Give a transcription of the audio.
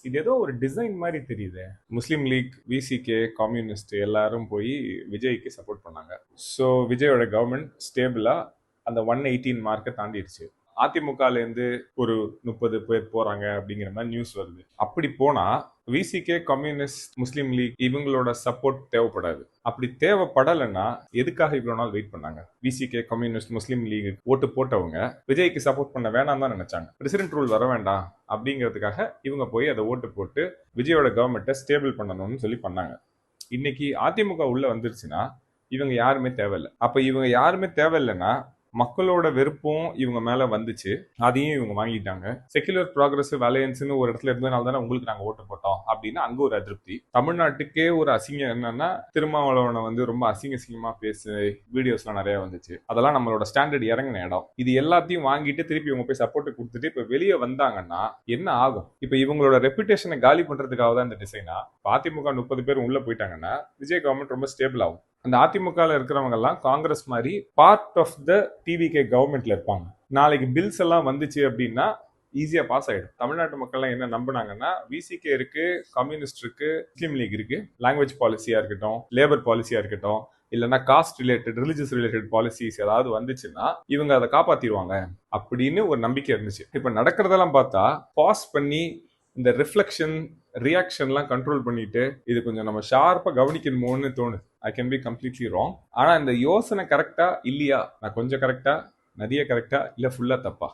இது ஏதோ ஒரு டிசைன் மாதிரி தெரியுது. முஸ்லீம் லீக், விசிகே, கம்யூனிஸ்ட் எல்லாரும் போய் விஜய்க்கு சப்போர்ட் பண்ணாங்க. ஸோ விஜயோட கவர்மெண்ட் ஸ்டேபிளா அந்த 118 மார்க்கை தாண்டிடுச்சு. அதிமுகல இருந்து ஒரு 30 பேர் போறாங்க அப்படிங்கிற மாதிரி நியூஸ் வருது. அப்படி போனா விசிகே, கம்யூனிஸ்ட், முஸ்லீம் லீக் இவங்களோட சப்போர்ட் தேவைப்படாது. அப்படி தேவைப்படலைன்னா எதுக்காக இவ்வளவு நாள் வெயிட் பண்ணாங்க? விசிகே, கம்யூனிஸ்ட், முஸ்லீம் லீக் ஓட்டு போட்டவங்க விஜய்க்கு சப்போர்ட் பண்ண வேணாம் தான் நினைச்சாங்க. பிரசிடென்ட் ரூல் வர வேண்டாம் அப்படிங்கிறதுக்காக இவங்க போய் அதை ஓட்டு போட்டு விஜயோட கவர்மெண்ட்டை ஸ்டேபிள் பண்ணணும்னு சொல்லி பண்ணாங்க. இன்னைக்கு அதிமுக உள்ள வந்துருச்சுன்னா இவங்க யாருமே தேவையில்லை. அப்ப இவங்க யாருமே தேவையில்லைன்னா மக்களோட வெறுப்பும் இவங்க மேல வந்துச்சு, அதையும் இவங்க வாங்கிட்டாங்க. செகுலர் ப்ராக்ரசிவ் அலையன்ஸ்னு ஒரு இடத்துல இருந்ததுனால தானே உங்களுக்கு நாங்க ஓட்டு போட்டோம் அப்படின்னு அங்க ஒரு அதிருப்தி. தமிழ்நாட்டுக்கே ஒரு அசிங்கம் என்னன்னா, திருமாவளவனை வந்து ரொம்ப அசிங்கமா பேசு வீடியோஸ்லாம் நிறைய வந்துச்சு. அதெல்லாம் நம்மளோட ஸ்டாண்டர்ட் இறங்கின இடம். இது எல்லாத்தையும் வாங்கிட்டு திருப்பி இவங்க போய் சப்போர்ட் கொடுத்துட்டு இப்ப வெளியே வந்தாங்கன்னா என்ன ஆகும்? இப்ப இவங்களோட ரெப்புடேஷனை காலி பண்றதுக்காக தான் இந்த டிசைனா? அதிமுக 30 பேர் உள்ள போயிட்டாங்கன்னா விஜய் கவர்மெண்ட் ரொம்ப ஸ்டேபிள் ஆகும். அந்த அதிமுகல இருக்கிறவங்க எல்லாம் காங்கிரஸ் மாதிரி பார்ட் ஆஃப் த டிவிகே கவர்மெண்ட்ல இருப்பாங்க. நாளைக்கு பில்ஸ் எல்லாம் வந்துச்சு அப்படின்னா ஈஸியா பாஸ் ஆயிடும். தமிழ்நாட்டு மக்கள்லாம் என்ன நம்பினாங்கன்னா, விசிகே இருக்கு, கம்யூனிஸ்ட் இருக்கு, முஸ்லீம் லீக் இருக்கு, லாங்குவேஜ் பாலிசியா இருக்கட்டும், லேபர் பாலிசியா இருக்கட்டும், இல்லைன்னா cost related, religious related policies ஏதாவது வந்துச்சுன்னா இவங்க அதை காப்பாத்திடுவாங்க அப்படின்னு ஒரு நம்பிக்கை இருந்துச்சு. இப்ப நடக்கிறதெல்லாம் பார்த்தா பாஸ் பண்ணி இந்த ரிஃப்ளெக்ஷன், ரியாக்ஷன்லாம் கண்ட்ரோல் பண்ணிட்டு இது கொஞ்சம் நம்ம ஷார்ப்பா கவனிக்கணுமோன்னு தோணுது. I can be completely wrong. ஆனா இந்த யோசனை கரெக்டா இல்லையா, நான் கொஞ்சம் கரெக்டா, நிறைய கரெக்டா, இல்ல ஃபுல்லா தப்பா?